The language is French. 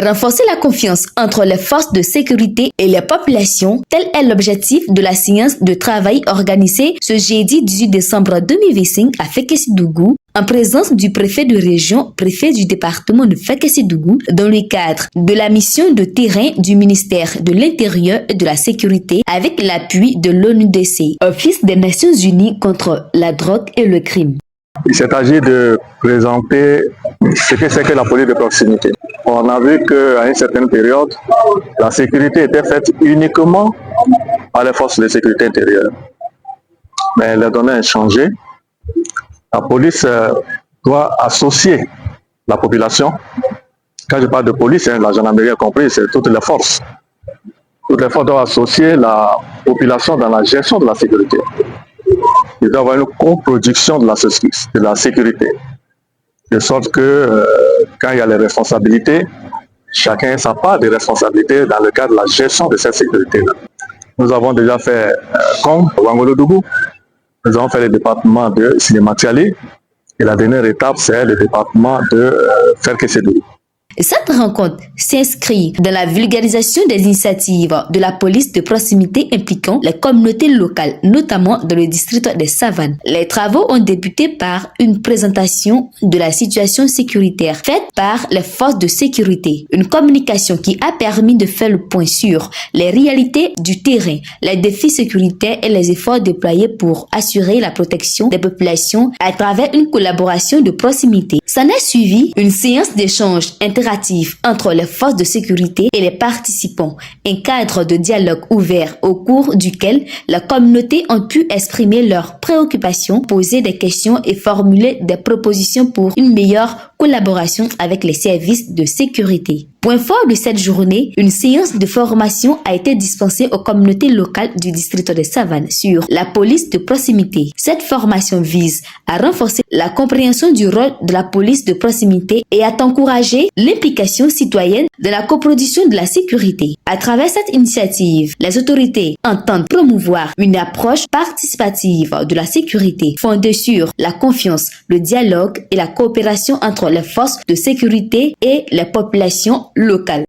Renforcer la confiance entre les forces de sécurité et les populations, tel est l'objectif de la séance de travail organisée ce jeudi 18 décembre 2025 à Fekesi-Dougou, en présence du préfet de région, préfet du département de Fekesi-Dougou, dans le cadre de la mission de terrain du ministère de l'Intérieur et de la Sécurité avec l'appui de l'ONUDC, Office des Nations Unies contre la drogue et le crime. Il s'est agi de présenter ce que c'est que la police de proximité. On a vu qu'à une certaine période, la sécurité était faite uniquement par les forces de sécurité intérieure. Mais les données ont changé. La police doit associer la population. Quand je parle de police, la gendarmerie a compris, c'est toutes les forces. Toutes les forces doivent associer la population dans la gestion de la sécurité. Il doit y avoir une coproduction de la sécurité. De sorte que quand il y a les responsabilités, chacun a sa part de responsabilité dans le cadre de la gestion de cette sécurité-là. Nous avons déjà fait comme Wangolo-Dougou, nous avons fait le département de Sinématiali et la dernière étape, c'est le département de Fekesi-Dougou. Cette rencontre s'inscrit dans la vulgarisation des initiatives de la police de proximité impliquant les communautés locales, notamment dans le district des Savanes. Les travaux ont débuté par une présentation de la situation sécuritaire faite par les forces de sécurité. Une communication qui a permis de faire le point sur les réalités du terrain, les défis sécuritaires et les efforts déployés pour assurer la protection des populations à travers une collaboration de proximité. S'en est suivi une séance d'échange interactif entre les forces de sécurité et les participants, un cadre de dialogue ouvert au cours duquel la communauté a pu exprimer leurs préoccupations, poser des questions et formuler des propositions pour une meilleure collaboration avec les services de sécurité. Point fort de cette journée, une séance de formation a été dispensée aux communautés locales du district de Savanes sur la police de proximité. Cette formation vise à renforcer la compréhension du rôle de la police de proximité et à encourager l'implication citoyenne de la coproduction de la sécurité. À travers cette initiative, les autorités entendent promouvoir une approche participative de la sécurité fondée sur la confiance, le dialogue et la coopération entre les forces de sécurité et les populations locales.